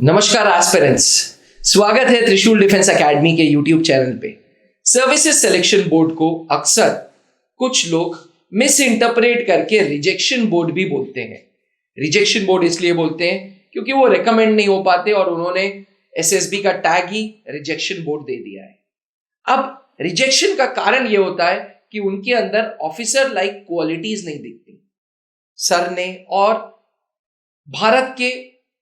नमस्कार एस्पिरेंट्स, स्वागत है त्रिशूल डिफेंस एकेडमी के यूट्यूब चैनल पे। सर्विसेज सिलेक्शन बोर्ड को अक्सर कुछ लोग मिस इंटरप्रेट करके रिजेक्शन बोर्ड भी बोलते हैं। रिजेक्शन बोर्ड इसलिए बोलते हैं क्योंकि वो रिकमेंड नहीं हो पाते और उन्होंने एसएसबी का टैग ही रिजेक्शन बोर्ड दे दिया है। अब रिजेक्शन का कारण ये होता है कि उनके अंदर ऑफिसर लाइक क्वालिटीज नहीं दिखती। सर ने और भारत के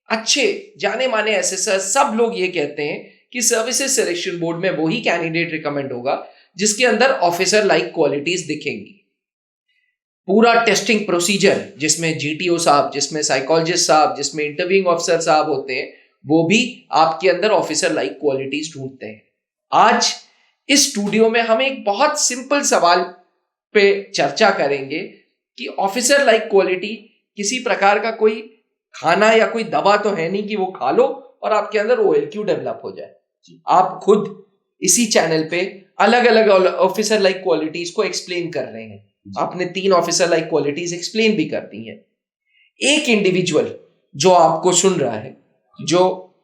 अच्छे जाने माने एसेसर सब लोग ये कहते हैं कि सर्विसेज सिलेक्शन बोर्ड में वही कैंडिडेट रिकमेंड होगा जिसके अंदर ऑफिसर लाइक क्वालिटीज दिखेंगी। पूरा टेस्टिंग प्रोसीजर जिसमें जीटीओ साहब, जिसमें साइकोलॉजिस्ट साहब, जिसमें इंटरव्यूइंग ऑफिसर साहब होते हैं, वो भी आपके अंदर ऑफिसर लाइक क्वालिटीज ढूंढते हैं। आज इस स्टूडियो में हम एक बहुत सिंपल सवाल पे चर्चा करेंगे कि ऑफिसर लाइक क्वालिटी किसी प्रकार का कोई खाना या कोई दवा तो है नहीं कि वो खा लो और आपके अंदर OLQ डेवलप हो जाए। आप खुद इसी चैनल पे अलग अलग ऑफिसर लाइक क्वालिटीज को एक्सप्लेन कर रहे हैं। आपने 3 ऑफिसर लाइक क्वालिटीज एक्सप्लेन भी कर दी हैं। एक इंडिविजुअल जो आपको सुन रहा है, जो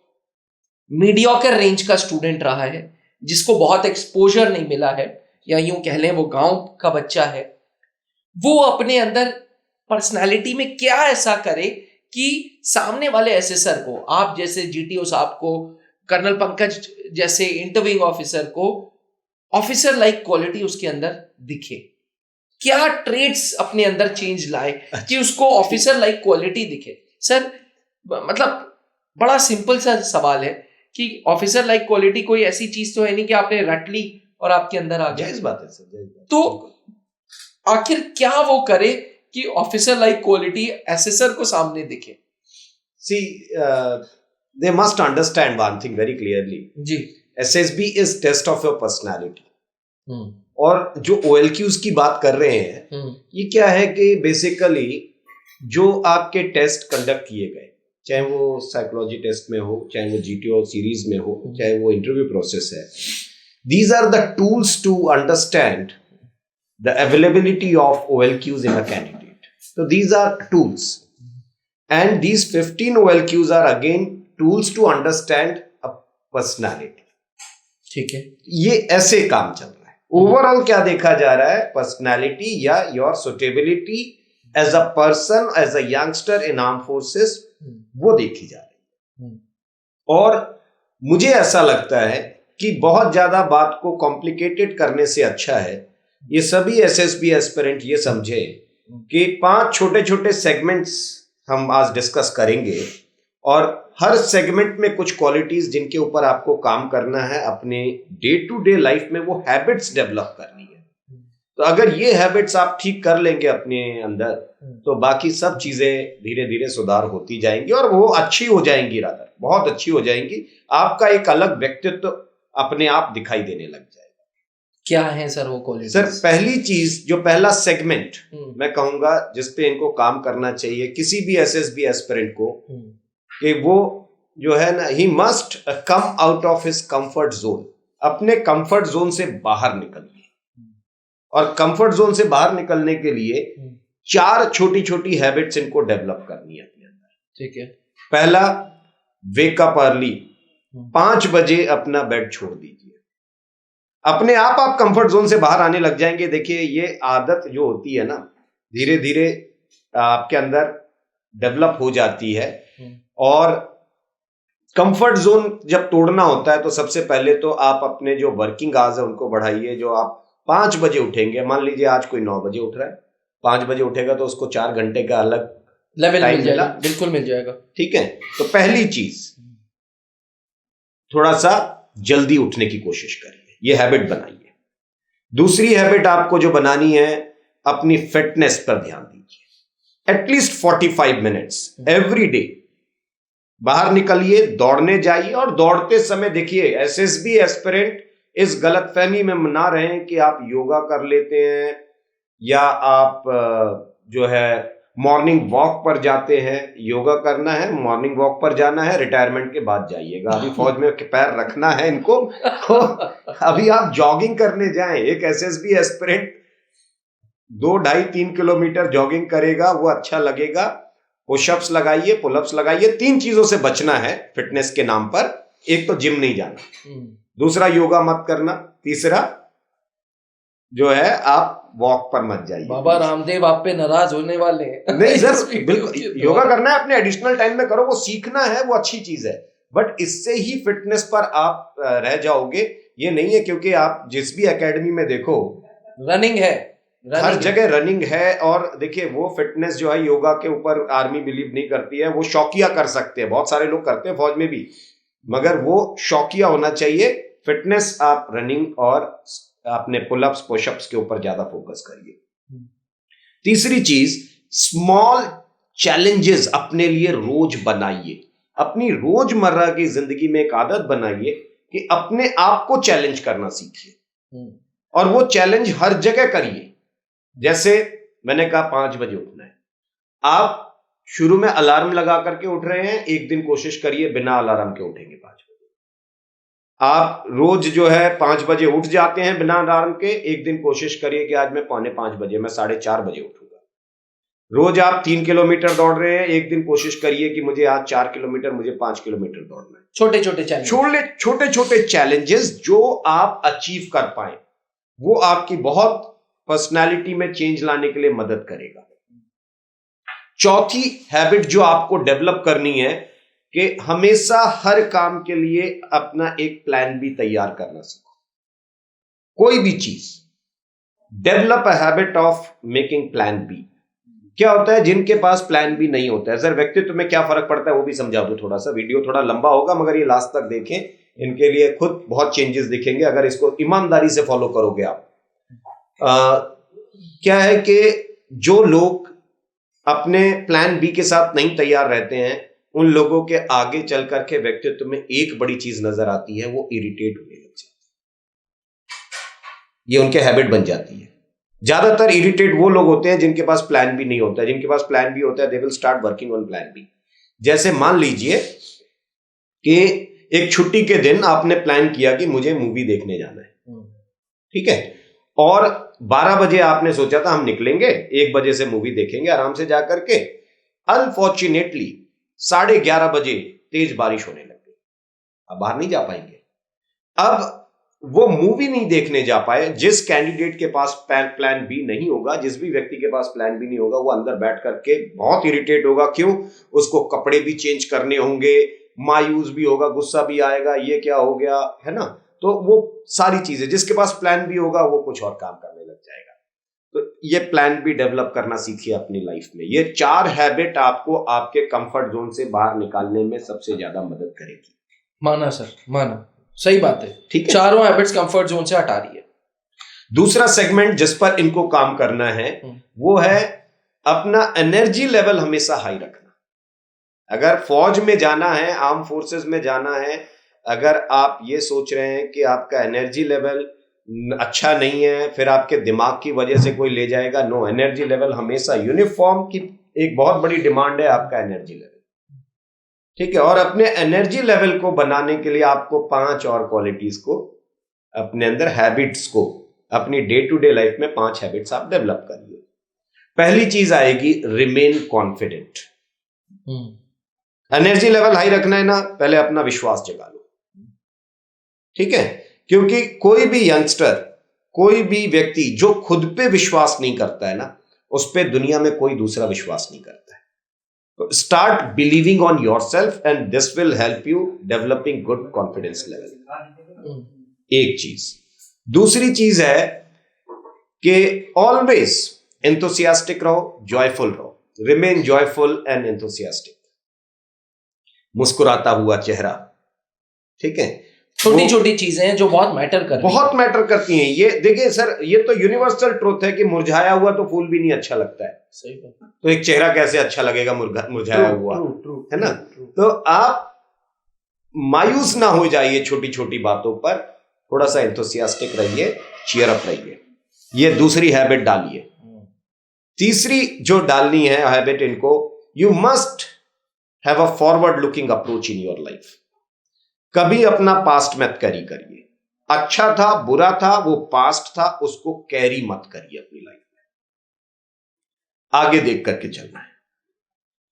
मीडियोकर रेंज का स्टूडेंट रहा है, जिसको बहुत एक्सपोजर नहीं मिला है, या यूं कह लें वो गांव का बच्चा है, वो अपने अंदर पर्सनालिटी में क्या ऐसा करे कि सामने वाले एसेसर को, आप जैसे जीटीओ साहब को, कर्नल पंकज जैसे इंटरव्यूइंग ऑफिसर को ऑफिसर लाइक क्वालिटी उसके अंदर दिखे। क्या ट्रेड्स अपने अंदर चेंज लाए कि उसको ऑफिसर लाइक क्वालिटी दिखे। सर, मतलब बड़ा सिंपल सा सवाल है कि ऑफिसर लाइक क्वालिटी कोई ऐसी चीज तो है नहीं कि आपने रट ली और आपके अंदर आ गया। जायज बात है सर, जायज बात। तो आखिर क्या वो करे कि ऑफिसर लाइक क्वालिटी एसेसर को सामने दिखे। See, they must understand one thing very clearly. Ji, SSB is test of your personality. और जो OLQs की बात कर रहे हैं, ये क्या है कि बेसिकली जो आपके टेस्ट कंडक्ट किए गए, चाहे वो साइकोलॉजी टेस्ट में हो, चाहे वो GTO सीरीज में हो, चाहे वो इंटरव्यू प्रोसेस है, these are the tools to understand the availability of OLQs in a candidate. So these are tools, and these 15 OLQs are again tools to understand a personality. ठीक है, ये ऐसे काम चल रहा है। ओवरऑल क्या देखा जा रहा है, पर्सनालिटी या your suitability as a person, as a youngster in arm forces, वो देखी जा रही है। और मुझे ऐसा लगता है कि बहुत ज्यादा बात को कॉम्प्लिकेटेड करने से अच्छा है ये सभी एसएसबी एस्पिरेंट ये समझे कि 5 छोटे छोटे सेगमेंट्स हम आज डिस्कस करेंगे और हर सेगमेंट में कुछ क्वालिटीज जिनके ऊपर आपको काम करना है, अपने डे टू डे लाइफ में वो हैबिट्स डेवलप करनी है। तो अगर ये हैबिट्स आप ठीक कर लेंगे अपने अंदर, तो बाकी सब चीजें धीरे धीरे सुधार होती जाएंगी और वो अच्छी हो जाएंगी, रादर बहुत अच्छी हो जाएंगी। आपका एक अलग व्यक्तित्व अपने आप दिखाई देने लग जाएगा। क्या है सर वो क्वालिटी? सर, पहली चीज, जो पहला सेगमेंट मैं कहूंगा जिसपे इनको काम करना चाहिए किसी भी एसएसबी एस्पिरेंट को, कि वो जो है ना, he must come out of his comfort zone. अपने कंफर्ट जोन से बाहर निकलिए, और कंफर्ट जोन से बाहर निकलने के लिए 4 छोटी छोटी हैबिट्स इनको डेवलप करनी है अपने अंदर। ठीक है। पहला, वेक अप अर्ली, 5 बजे अपना बेड छोड़ दीजिए। अपने आप कंफर्ट जोन से बाहर आने लग जाएंगे। देखिए, ये आदत जो होती है ना, धीरे धीरे आपके अंदर डेवलप हो जाती है। और कंफर्ट जोन जब तोड़ना होता है तो सबसे पहले तो आप अपने जो वर्किंग आवर्स है उनको बढ़ाइए। जो आप 5 बजे उठेंगे, मान लीजिए आज कोई 9 बजे उठ रहा है, 5 बजे उठेगा तो उसको 4 घंटे का अलग लेवल मिल जाएगा। बिल्कुल मिल जाएगा। ठीक है। तो पहली चीज, थोड़ा सा जल्दी उठने की कोशिश करिए, ये हैबिट बनाइए। दूसरी हैबिट आपको जो बनानी है, अपनी फिटनेस पर ध्यान दीजिए। एटलीस्ट 45 मिनट्स एवरी डे बाहर निकलिए, दौड़ने जाइए। और दौड़ते समय देखिए, एसएसबी एस्पिरेंट इस गलतफहमी में ना रहें कि आप योगा कर लेते हैं या आप जो है मॉर्निंग वॉक पर जाते हैं। योगा करना है, मॉर्निंग वॉक पर जाना है, रिटायरमेंट के बाद जाइएगा। अभी फौज में पैर रखना है इनको। अभी आप जॉगिंग करने जाएं, एक एसएसबी एस्पिरेंट 2, 2.5, 3 किलोमीटर जॉगिंग करेगा, वो अच्छा लगेगा। पुशअप्स लगाइए, पुलअप्स लगाइए। 3 चीजों से बचना है फिटनेस के नाम पर। एक तो जिम नहीं जाना, दूसरा योगा मत करना, तीसरा जो है आप वॉक पर मत जाइए। बाबा रामदेव आप पे नाराज होने वाले हैं। नहीं सर, बिल्कुल योगा करना है, अपने एडिशनल टाइम में करो, वो सीखना है, वो अच्छी चीज है, बट इससे ही फिटनेस पर आप रह जाओगे ये नहीं है। क्योंकि आप जिस भी एकेडमी में देखो रनिंग है, हर जगह रनिंग है। और देखिए वो फिटनेस जो है योगा के ऊपर आर्मी बिलीव नहीं करती है, वो शौकिया कर सकते हैं, बहुत सारे लोग करते हैं फौज में भी, मगर वो शौकिया होना चाहिए। फिटनेस आप रनिंग और अपने पुलअप्स पुशअप्स के ऊपर ज्यादा फोकस करिए। तीसरी चीज, स्मॉल चैलेंजेस अपने लिए रोज बनाइए। अपनी रोजमर्रा की जिंदगी में एक आदत बनाइए कि अपने आप को चैलेंज करना सीखिए, और वो चैलेंज हर जगह करिए। जैसे मैंने कहा 5 बजे उठना है, आप शुरू में अलार्म लगा करके उठ रहे हैं, एक दिन कोशिश करिए बिना अलार्म के उठेंगे 5 बजे। आप रोज जो है 5 बजे उठ जाते हैं बिना अलार्म के, एक दिन कोशिश करिए कि आज मैं 4:45 बजे, मैं 4:30 बजे उठूंगा। रोज आप 3 किलोमीटर दौड़ रहे हैं, एक दिन कोशिश करिए कि मुझे आज 4 किलोमीटर, मुझे 5 किलोमीटर दौड़ना है। छोटे छोटे चैलेंज, छोटे छोटे चैलेंजेस जो आप अचीव कर पाए, वो आपकी बहुत पर्सनालिटी में चेंज लाने के लिए मदद करेगा। चौथी हैबिट जो आपको डेवलप करनी है कि हमेशा हर काम के लिए अपना एक प्लान बी तैयार करना सीखो। कोई भी चीज, develop a habit of making plan B. क्या होता है जिनके पास प्लान बी नहीं होता है, सर व्यक्तित्व में क्या फर्क पड़ता है वो भी समझा दो थोड़ा सा। वीडियो थोड़ा लंबा होगा मगर ये लास्ट तक देखें, इनके लिए खुद बहुत चेंजेस दिखेंगे अगर इसको ईमानदारी से फॉलो करोगे आप। क्या है कि जो लोग अपने प्लान बी के साथ नहीं तैयार रहते हैं, उन लोगों के आगे चल करके व्यक्तित्व में एक बड़ी चीज नजर आती है, वो इरिटेट होने लग जाते हैं। ये उनके हैबिट बन जाती है। ज्यादातर इरिटेट वो लोग होते हैं जिनके पास प्लान बी नहीं होता है। जिनके पास प्लान बी होता है, they will start working on plan B. जैसे मान लीजिए कि एक छुट्टी के दिन आपने प्लान किया कि मुझे मूवी देखने जाना है, ठीक है, और 12 बजे आपने सोचा था हम निकलेंगे, 1 बजे से मूवी देखेंगे आराम से जाकर के। अनफॉर्चुनेटली 11:30 बजे तेज बारिश होने लग गई, अब बाहर नहीं जा पाएंगे। अब वो मूवी नहीं देखने जा पाए। जिस कैंडिडेट के पास प्लान बी नहीं होगा, जिस भी व्यक्ति के पास प्लान बी नहीं होगा, वो अंदर बैठ करके बहुत इरिटेट होगा। क्यों? उसको कपड़े भी चेंज करने होंगे, मायूस भी होगा, गुस्सा भी आएगा, ये क्या हो गया, है ना। तो वो सारी चीजें, जिसके पास प्लान बी होगा वो कुछ और काम करने लग जाएगा। तो ये प्लान बी डेवलप करना सीखिए अपनी लाइफ में। ये 4 हैबिट आपको आपके कंफर्ट जोन से बाहर निकालने में सबसे ज्यादा मदद करेगी। माना सर, माना, सही बात है। ठीक है, चारों हैबिट्स कंफर्ट जोन से हटा रही है। दूसरा सेगमेंट जिस पर इनको काम करना है वो है अपना एनर्जी लेवल हमेशा हाई रखना। अगर फौज में जाना है, आर्म फोर्सेस में जाना है, अगर आप ये सोच रहे हैं कि आपका एनर्जी लेवल अच्छा नहीं है, फिर आपके दिमाग की वजह से कोई ले जाएगा, नो, एनर्जी लेवल हमेशा यूनिफॉर्म की एक बहुत बड़ी डिमांड है आपका एनर्जी लेवल, ठीक है। और अपने एनर्जी लेवल को बनाने के लिए आपको 5 और क्वालिटीज को अपने अंदर, हैबिट्स को अपनी डे टू डे लाइफ में 5 हैबिट्स आप डेवलप करिए। पहली चीज आएगी remain confident. Energy level high रखना है ना, पहले अपना विश्वास जगा लो, ठीक है। क्योंकि कोई भी यंगस्टर, कोई भी व्यक्ति जो खुद पे विश्वास नहीं करता है ना, उस पे दुनिया में कोई दूसरा विश्वास नहीं करता है। तो start believing on yourself and this will help you developing good confidence level. एक चीज। दूसरी चीज है कि ऑलवेज एंथुसियास्टिक रहो, जॉयफुल रहो। Remain joyful and enthusiastic. मुस्कुराता हुआ चेहरा, ठीक है। छोटी छोटी चीजें हैं जो बहुत मैटर करती हैं, बहुत मैटर करती हैं। ये देखिए सर, ये तो यूनिवर्सल ट्रूथ है कि मुरझाया हुआ तो फूल भी नहीं अच्छा लगता है। सही बात। तो एक चेहरा कैसे अच्छा लगेगा मुरझाया हुआ, है ना। तो आप मायूस ना हो जाइए छोटी छोटी बातों पर, थोड़ा सा एंथुसियास्टिक रहिए, चीयर अप रहिए। ये दूसरी हैबिट डालिए। तीसरी जो डालनी है हैबिट इनको, you must have a forward looking approach in your life. कभी अपना पास्ट मत कैरी करिए। अच्छा था, बुरा था, वो पास्ट था, उसको कैरी मत करिए अपनी लाइफ में। आगे देख करके चलना है।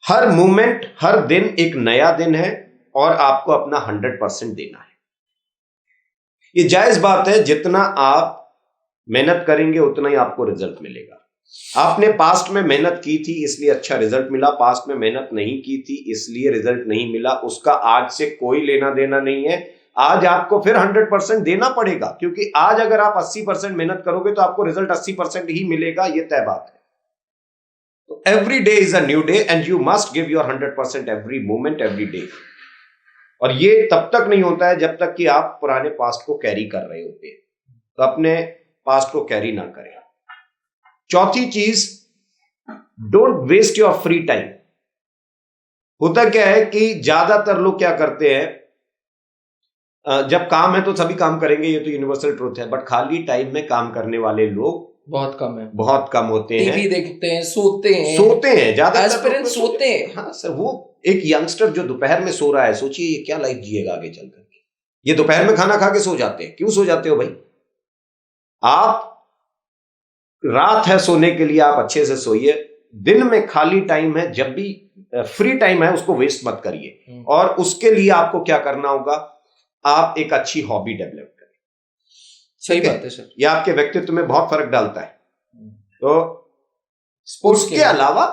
हर मोमेंट, हर दिन एक नया दिन है और आपको अपना 100% देना है। ये जायज बात है, जितना आप मेहनत करेंगे उतना ही आपको रिजल्ट मिलेगा। आपने पास्ट में मेहनत की थी इसलिए अच्छा रिजल्ट मिला, पास्ट में मेहनत नहीं की थी इसलिए रिजल्ट नहीं मिला, उसका आज से कोई लेना देना नहीं है। आज आपको फिर 100% देना पड़ेगा, क्योंकि आज अगर आप 80% मेहनत करोगे तो आपको रिजल्ट 80% ही मिलेगा, यह तय बात है। तो every day is a new day and you must give your 100% every moment, every day. और ये तब तक नहीं होता है जब तक कि आप पुराने पास्ट को कैरी कर रहे होते हैं, तो अपने पास्ट को कैरी ना करें। चौथी चीज, don't waste your free time. होता क्या है कि ज्यादातर लोग क्या करते हैं, जब काम है तो सभी काम करेंगे, ये तो यूनिवर्सल ट्रूथ है, बट खाली टाइम में काम करने वाले लोग बहुत कम है, बहुत कम होते हैं। टीवी देखते हैं, सोते हैं ज्यादातर एस्पिरेंट्स सोते हैं। हाँ सर, वो एक यंगस्टर जो दोपहर में सो रहा है, सोचिए ये क्या लाइफ जिएगा आगे चल करके। ये दोपहर में खाना खा के सो जाते हैं। क्यों सो जाते हो भाई? आप रात है सोने के लिए, आप अच्छे से सोइए। दिन में खाली टाइम है, जब भी फ्री टाइम है उसको वेस्ट मत करिए। और उसके लिए आपको क्या करना होगा, आप एक अच्छी हॉबी डेवलप करें। सही बात है सर, यह आपके व्यक्तित्व में बहुत फर्क डालता है। तो स्पोर्ट्स उसके अलावा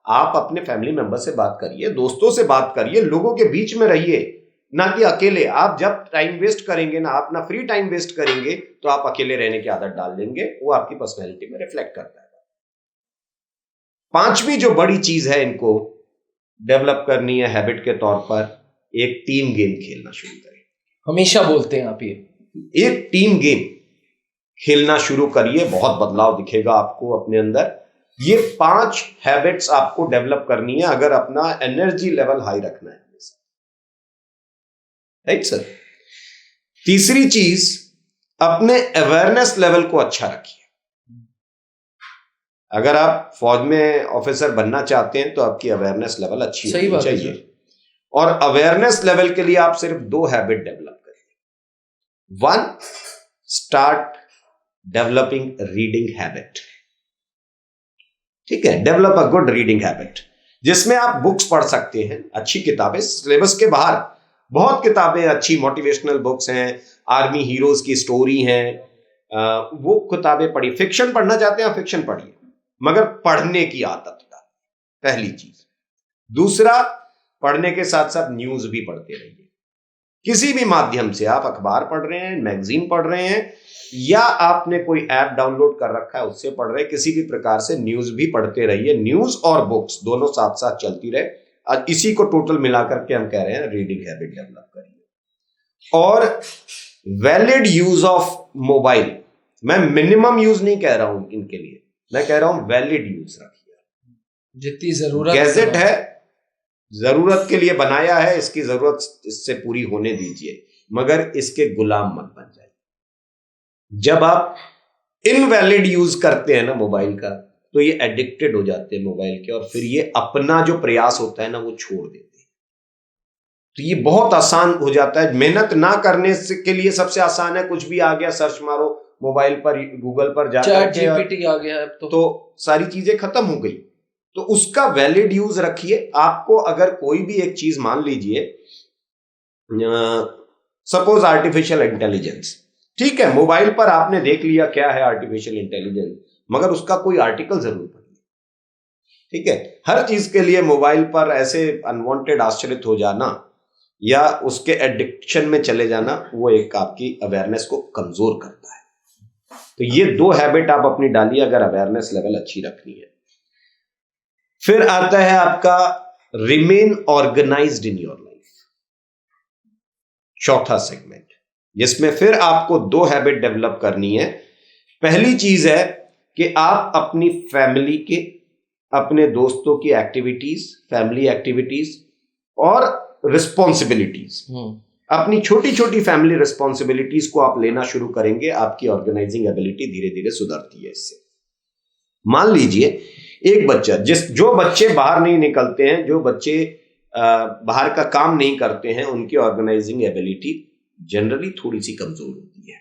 आप अपने फैमिली मेंबर से बात करिए, दोस्तों से बात करिए, लोगों के बीच में रहिए, ना कि अकेले। आप जब टाइम वेस्ट करेंगे ना, अपना फ्री टाइम वेस्ट करेंगे, तो आप अकेले रहने की आदत डाल देंगे। वो आपकी पर्सनैलिटी में रिफ्लेक्ट करता है। पांचवी जो बड़ी चीज है इनको डेवलप करनी है हैबिट के तौर पर, एक टीम गेम खेलना शुरू करें। हमेशा बोलते हैं आप ये, एक टीम गेम खेलना शुरू करिए, बहुत बदलाव दिखेगा आपको अपने अंदर। ये 5 हैबिट्स आपको डेवलप करनी है अगर अपना एनर्जी लेवल हाई रखना है, राइट सर। तीसरी चीज, अपने अवेयरनेस लेवल को अच्छा रखिए। अगर आप फौज में ऑफिसर बनना चाहते हैं तो आपकी अवेयरनेस लेवल अच्छी होनी चाहिए। और अवेयरनेस लेवल के लिए आप सिर्फ 2 हैबिट डेवलप करिए। 1, स्टार्ट डेवलपिंग रीडिंग हैबिट। ठीक है, develop a good reading habit, जिसमें आप बुक्स पढ़ सकते हैं, अच्छी किताबें, सिलेबस के बाहर बहुत किताबें, अच्छी मोटिवेशनल बुक्स हैं, आर्मी हीरोज की स्टोरी हैं, वो किताबें पढ़िए। फिक्शन पढ़ना चाहते हैं, फिक्शन पढ़िए, मगर पढ़ने की आदत डालिए, पहली चीज। दूसरा, पढ़ने के साथ साथ न्यूज भी पढ़ते रहिए। किसी भी माध्यम से, आप अखबार पढ़ रहे हैं, मैगजीन पढ़ रहे हैं, या आपने कोई ऐप डाउनलोड कर रखा है उससे पढ़ रहे हैं, किसी भी प्रकार से न्यूज भी पढ़ते रहिए। न्यूज और बुक्स दोनों साथ साथ चलती रहे। और इसी को टोटल मिलाकर के हम कह रहे हैं रीडिंग हैबिट डेवलप करिए। और वैलिड यूज ऑफ मोबाइल, मैं मिनिमम यूज नहीं कह रहा हूं इनके लिए, मैं कह रहा हूं वैलिड यूज रखिए। जितनी जरूरत, गैजेट है, जरूरत के लिए बनाया है, इसकी जरूरत इससे पूरी होने दीजिए, मगर इसके गुलाम मत बन जाइए। जब आप इनवैलिड यूज करते हैं ना मोबाइल का, तो ये एडिक्टेड हो जाते हैं मोबाइल के, और फिर ये अपना जो प्रयास होता है ना वो छोड़ देते हैं। तो ये बहुत आसान हो जाता है। मेहनत ना करने के लिए सबसे आसान है, कुछ भी आ गया सर्च मारो मोबाइल पर, गूगल पर जाकर के, ChatGPT आ गया तो सारी चीजें खत्म हो गई। तो उसका वैलिड यूज रखिए। आपको अगर कोई भी एक चीज, मान लीजिए सपोज आर्टिफिशियल इंटेलिजेंस, ठीक है, मोबाइल पर आपने देख लिया क्या है आर्टिफिशियल इंटेलिजेंस, मगर उसका कोई आर्टिकल जरूर पढ़िए। ठीक है, हर चीज के लिए मोबाइल पर ऐसे अनवांटेड आश्चर्य हो जाना या उसके एडिक्शन में चले जाना, वो एक आपकी अवेयरनेस को कमजोर करता है। तो ये 2 हैबिट आप अपनी डालिए अगर अवेयरनेस लेवल अच्छी रखनी है। फिर आता है आपका remain organized in your life, चौथा सेगमेंट, जिसमें फिर आपको 2 हैबिट डेवलप करनी है। पहली चीज है कि आप अपनी फैमिली के, अपने दोस्तों की एक्टिविटीज, फैमिली एक्टिविटीज और रिस्पॉन्सिबिलिटीज, अपनी छोटी छोटी फैमिली रिस्पॉन्सिबिलिटीज को आप लेना शुरू करेंगे। आपकी ऑर्गेनाइजिंग एबिलिटी धीरे धीरे सुधरती है इससे। मान लीजिए एक बच्चा, जो बच्चे बाहर नहीं निकलते हैं, जो बच्चे बाहर का काम नहीं करते हैं, उनकी ऑर्गेनाइजिंग एबिलिटी जनरली थोड़ी सी कमजोर होती है।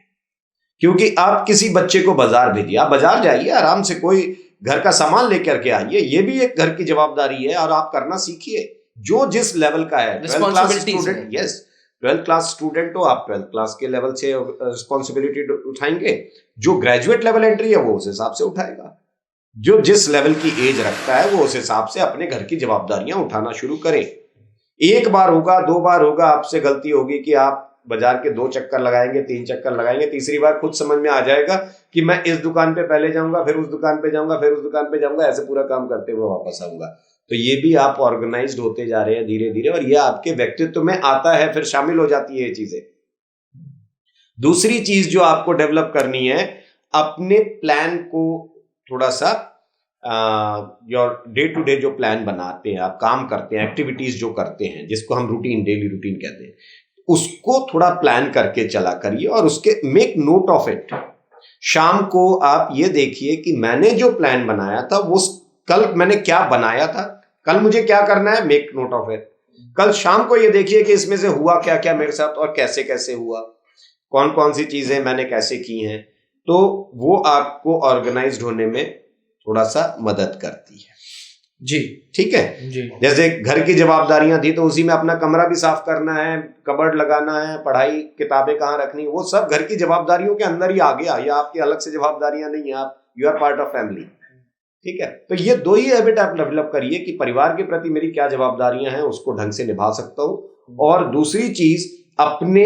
क्योंकि आप किसी बच्चे को बाजार भेजिए, आप बाजार जाइए आराम से, कोई घर का सामान लेकर के आइए, ये भी एक घर की जवाबदारी है और आप करना सीखिए जो जिस लेवल का है। 12th class student, yes 12th class student हो आप, 12th क्लास के लेवल से रिस्पॉन्सिबिलिटी उठाएंगे। जो ग्रेजुएट लेवल एंट्री है वो उस हिसाब से उठाएगा। जो जिस लेवल की एज रखता है वो उस हिसाब से अपने घर की जवाबदारियां उठाना शुरू करें। एक बार होगा, 2 बार होगा, आपसे गलती होगी कि आप बाजार के 2 चक्कर लगाएंगे, 3 चक्कर लगाएंगे, तीसरी बार खुद समझ में आ जाएगा कि मैं इस दुकान पे पहले जाऊंगा, फिर उस दुकान पे जाऊंगा, फिर उस दुकान पे जाऊंगा, ऐसे पूरा काम करते हुए वापस आऊंगा। तो ये भी आप ऑर्गेनाइज्ड होते जा रहे हैं धीरे धीरे, और ये आपके व्यक्तित्व में आता है, फिर शामिल हो जाती है ये चीजें। दूसरी चीज जो आपको डेवलप करनी है, अपने प्लान को थोड़ा सा योर डे टू डे जो प्लान बनाते हैं, आप काम करते हैं, एक्टिविटीज जो करते हैं, जिसको हम रूटीन, डेली रूटीन कहते हैं, उसको थोड़ा प्लान करके चला करिए और उसके मेक नोट ऑफ इट। शाम को आप ये देखिए कि मैंने जो प्लान बनाया था वो कल मैंने क्या बनाया था, कल मुझे क्या करना है, मेक नोट ऑफ इट। कल शाम को ये देखिए कि इसमें से हुआ क्या क्या मेरे साथ और कैसे कैसे हुआ, कौन कौन सी चीजें मैंने कैसे की हैं। तो वो आपको ऑर्गेनाइज्ड होने में थोड़ा सा मदद करती है जी। ठीक है जी। जैसे घर की जवाबदारियां थी तो उसी में अपना कमरा भी साफ करना है, कबर्ड लगाना है, पढ़ाई किताबें कहाँ रखनी, वो सब घर की जवाबदारियों के अंदर ही आ गया। ये आपकी अलग से जवाबदारियां नहीं है, आप you are part of family. ठीक है, तो ये 2 ही हैबिट आप डेवलप करिए कि परिवार के प्रति मेरी क्या जवाबदारियां हैं, उसको ढंग से निभा सकता हूं। और दूसरी चीज, अपने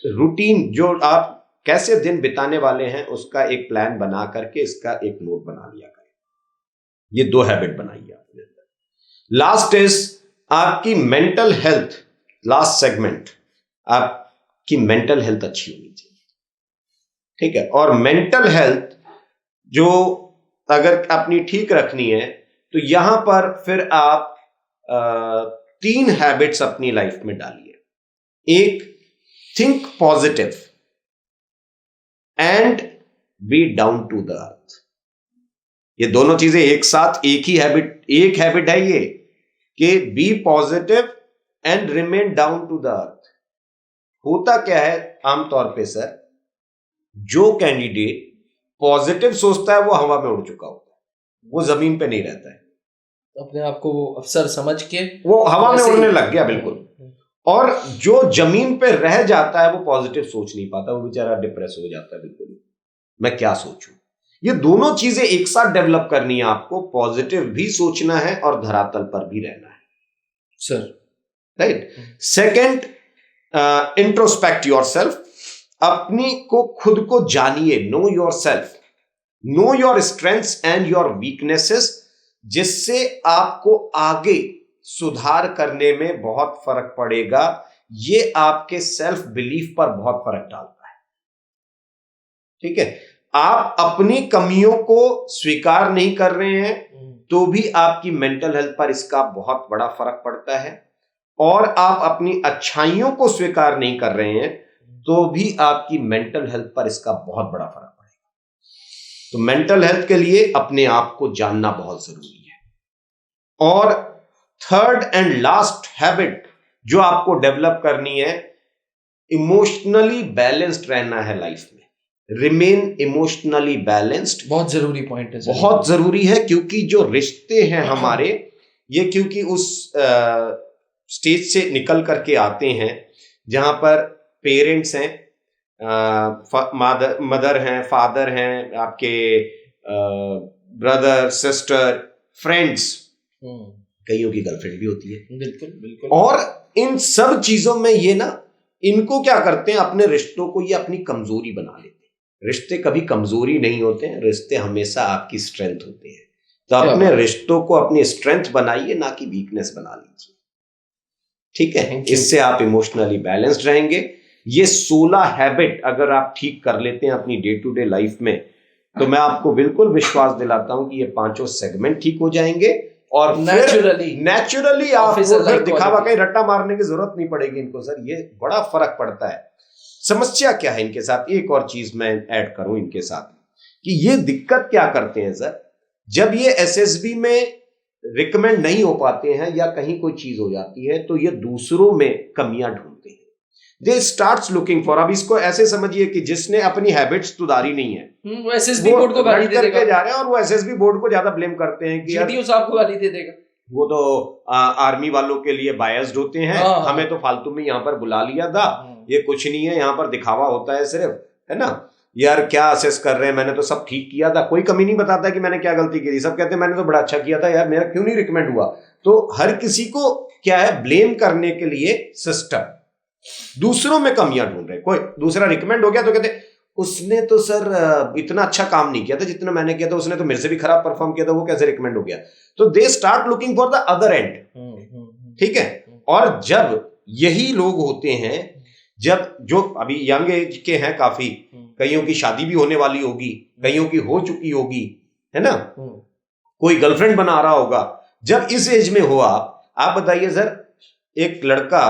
रूटीन जो आप कैसे दिन बिताने वाले हैं उसका एक प्लान बना करके इसका एक नोट बना लिया करें। ये 2 हैबिट बनाइए अपने अंदर। लास्ट इज आपकी मेंटल हेल्थ। लास्ट सेगमेंट, आपकी मेंटल हेल्थ अच्छी होनी चाहिए। ठीक है, और मेंटल हेल्थ जो अगर अपनी ठीक रखनी है तो यहां पर फिर आप 3 हैबिट्स अपनी लाइफ में डालिए। एक, think positive and be down to the earth. ये दोनों चीजें एक साथ एक हैबिट है ये कि be positive and remain down to the earth. होता क्या है आमतौर पे सर, जो कैंडिडेट पॉजिटिव सोचता है वो हवा में उड़ चुका होता है, वो जमीन पे नहीं रहता है। अपने आप को वो अफसर समझ के वो हवा में उड़ने लग गया, बिल्कुल। और जो जमीन पे रह जाता है वो पॉजिटिव सोच नहीं पाता, वो बेचारा डिप्रेस हो जाता है। बिल्कुल, मैं क्या सोचूं। ये दोनों चीजें एक साथ डेवलप करनी है आपको, पॉजिटिव भी सोचना है और धरातल पर भी रहना है sir. Right. Second, introspect yourself. अपनी को खुद को जानिए, no yourself, know your strengths and your weaknesses, जिससे आपको आगे सुधार करने में बहुत फर्क पड़ेगा। ये आपके सेल्फ बिलीफ पर बहुत फर्क डालता है। ठीक है, आप अपनी कमियों को स्वीकार नहीं कर रहे हैं तो भी आपकी मेंटल हेल्थ पर इसका बहुत बड़ा फर्क पड़ता है, और आप अपनी अच्छाइयों को स्वीकार नहीं कर रहे हैं तो भी आपकी मेंटल हेल्थ पर इसका बहुत बड़ा फर्क पड़ेगा। तो मेंटल हेल्थ के लिए अपने आप को जानना बहुत जरूरी है। और थर्ड एंड लास्ट हैबिट जो आपको डेवलप करनी है, इमोशनली बैलेंस्ड रहना है लाइफ में। रिमेन इमोशनली बैलेंस्ड, बहुत जरूरी पॉइंट है, बहुत जरूरी है। क्योंकि जो रिश्ते हैं हमारे, ये क्योंकि उस स्टेज से निकल करके आते हैं जहां पर पेरेंट्स हैं, मदर हैं, फादर हैं, आपके ब्रदर, सिस्टर, फ्रेंड्स, कईयों की गर्लफ्रेंड भी होती है। बिल्कुल बिल्कुल। और इन सब चीजों में ये ना, इनको क्या करते हैं, अपने रिश्तों को ये अपनी कमजोरी बना लेते हैं। रिश्ते कभी कमजोरी नहीं होते हैं, रिश्ते हमेशा आपकी स्ट्रेंथ होते हैं। तो अपने रिश्तों को अपनी स्ट्रेंथ बनाइए, ना कि वीकनेस बना लीजिए। ठीक है, इससे आप इमोशनली बैलेंस्ड रहेंगे। ये 16 हैबिट अगर आप ठीक कर लेते हैं अपनी डे टू डे लाइफ में, तो मैं आपको बिल्कुल विश्वास दिलाता हूं कि ये 5 सेगमेंट ठीक हो जाएंगे और नेचुरली आपको फिर दिखावा कहीं रट्टा मारने की जरूरत नहीं पड़ेगी इनको। सर ये बड़ा फर्क पड़ता है। समस्या क्या है इनके साथ, एक और चीज मैं ऐड करूं इनके साथ, कि ये दिक्कत क्या करते हैं सर, जब ये एसएसबी में रिकमेंड नहीं हो पाते हैं या कहीं कोई चीज हो जाती है तो ये दूसरों में कमियां ढूंढते हैं। दे स्टार्ट्स लुकिंग फॉर, अब इसको ऐसे समझिए कि जिसने अपनी हैबिट्स सुधारी नहीं है वो एसएसबी बोर्ड को गाली दे करके देगा, जा रहे हैं, और वो एसएसबी बोर्ड को ज्यादा ब्लेम करते हैं कि जीटीयू साहब को गाली दे देगा, वो तो आर्मी वालों के लिए बायस्ड होते हैं, हाँ। हमें तो फालतू में यहाँ पर बुला लिया था, ये कुछ नहीं है, यहाँ पर दिखावा होता है सिर्फ, है ना यार, क्या असेस कर रहे हैं, मैंने तो सब ठीक किया था, कोई कमी नहीं बताता कि मैंने क्या गलती की थी, सब कहते हैं मैंने तो बड़ा अच्छा किया था यार, मेरा क्यों नहीं रिकमेंड हुआ। तो हर किसी को क्या है, ब्लेम करने के लिए सिस्टम, दूसरों में कमियां ढूंढ रहे, कोई दूसरा रिकमेंड हो गया तो कहते उसने तो सर इतना अच्छा काम नहीं किया था जितना मैंने किया था, उसने तो मेरे से भी खराब परफॉर्म किया था, वो कैसे रिकमेंड हो गया। तो they start looking for the other and, ठीक है। और जब यही लोग होते हैं, जब जो अभी यंग एज के हैं काफी, कईयों की शादी भी होने वाली होगी, कईयों की हो चुकी होगी, है ना, कोई गर्लफ्रेंड बना रहा होगा, जब इस एज में हो आप बताइए सर, एक लड़का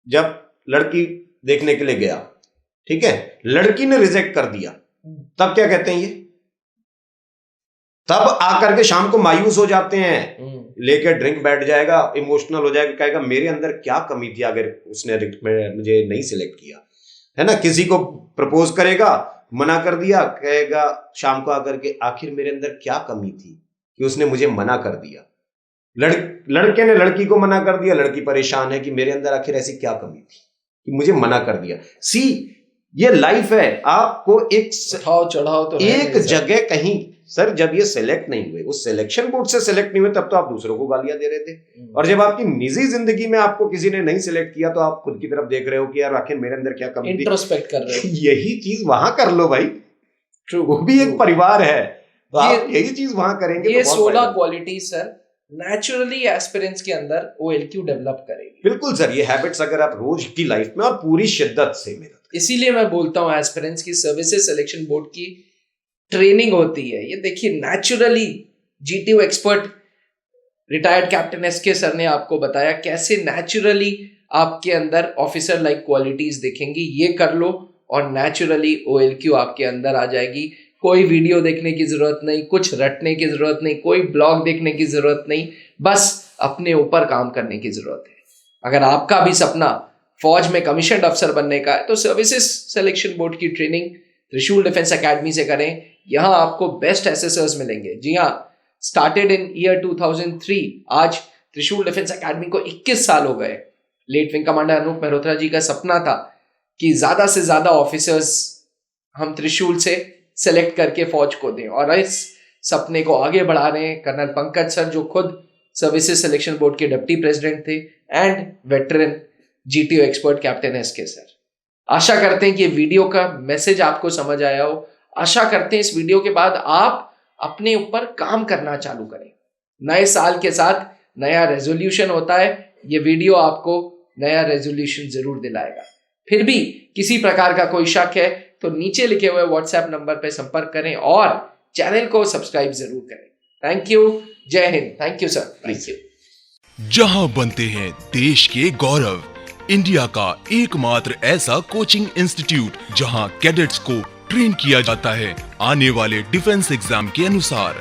जब लड़की देखने के लिए गया, ठीक है, लड़की ने रिजेक्ट कर दिया, तब क्या कहते हैं ये, तब आकर के शाम को मायूस हो जाते हैं, लेकर ड्रिंक बैठ जाएगा, इमोशनल हो जाएगा, कहेगा मेरे अंदर क्या कमी थी अगर उसने मुझे नहीं सिलेक्ट किया, है ना। किसी को प्रपोज करेगा, मना कर दिया, कहेगा शाम को आकर के आखिर मेरे अंदर क्या कमी थी कि उसने मुझे मना कर दिया। लड़के ने लड़की को मना कर दिया, लड़की परेशान है कि मेरे अंदर आखिर ऐसी क्या कमी थी कि मुझे मना कर दिया। सी, ये लाइफ है, आपको एक चढ़ाओ तो एक जगह कहीं, सर जब ये सिलेक्ट नहीं हुए, उस सिलेक्शन बोर्ड से सिलेक्ट नहीं हुए, तब तो आप दूसरों को गालियां दे रहे थे, और जब आपकी निजी जिंदगी में आपको किसी ने नहीं सिलेक्ट किया तो आप खुद की तरफ देख रहे हो कि यार आखिर मेरे अंदर क्या कमी थी, इंट्रोस्पेक्ट कर रहे हो। यही चीज वहां कर लो भाई, ट्रू, वो भी एक परिवार है, तो आप यही चीज वहां करेंगे। ये 16 क्वालिटी सर नेचुरली एस्पिरेंट्स के अंदर OLQ डेवलप करेगी। बिल्कुल सर, ये हैबिट्स अगर आप रोज की लाइफ में और पूरी शिद्दत से मेहनत, इसीलिए मैं बोलता हूँ एस्पिरेंट्स की सर्विसेज सिलेक्शन बोर्ड की ट्रेनिंग होती है। ये देखिए naturally GTU expert retired captain SK sir ने आपको बताया कैसे नेचुरली आपके अंदर ऑफिसर लाइक क्वालिटीज दिखेंगी। ये कर लो और नेचुरली OLQ आपके अंदर आ जाएगी। कोई वीडियो देखने की जरूरत नहीं, कुछ रटने की जरूरत नहीं, कोई ब्लॉग देखने की जरूरत नहीं, बस अपने ऊपर काम करने की जरूरत है। अगर आपका भी सपना फौज में कमीशन अफसर बनने का है तो सर्विसेज सिलेक्शन बोर्ड की ट्रेनिंग त्रिशूल डिफेंस एकेडमी से करें। यहाँ आपको बेस्ट एसेसर्स मिलेंगे। जी हाँ, स्टार्टेड इन ईयर 2003, आज त्रिशूल डिफेंस एकेडमी को 21 साल हो गए। Late wing commander Anup Mehrotra ji का सपना था कि ज्यादा से ज्यादा ऑफिसर्स हम त्रिशूल से सेलेक्ट करके फौज को दें, और इस सपने को आगे बढ़ा रहे हैं कर्नल पंकज सर, जो खुद सर्विसेज सिलेक्शन बोर्ड के डिप्टी प्रेसिडेंट थे, and veteran GTU expert captain SK sir. आशा करते हैं कि ये वीडियो का मैसेज आपको समझ आया हो। आशा करते हैं इस वीडियो के बाद आप अपने ऊपर काम करना चालू करें। नए साल के साथ नया रेजोल्यूशन होता है, ये वीडियो आपको नया रेजोल्यूशन जरूर दिलाएगा। फिर भी किसी प्रकार का कोई शक है तो नीचे लिखे हुए WhatsApp नंबर पर संपर्क करें और चैनल को सब्सक्राइब जरूर करें। थैंक यू, जय Hind. Thank you sir. Thank you. जहां बनते हैं देश के गौरव, इंडिया का एकमात्र ऐसा कोचिंग इंस्टीट्यूट जहां कैडेट्स को ट्रेन किया जाता है आने वाले डिफेंस एग्जाम के अनुसार।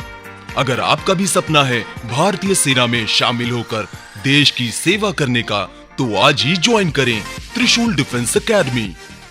अगर आपका भी सपना है भारतीय सेना में शामिल होकर देश की सेवा करने का, तो आज ही ज्वाइन करें त्रिशूल डिफेंस एकेडमी।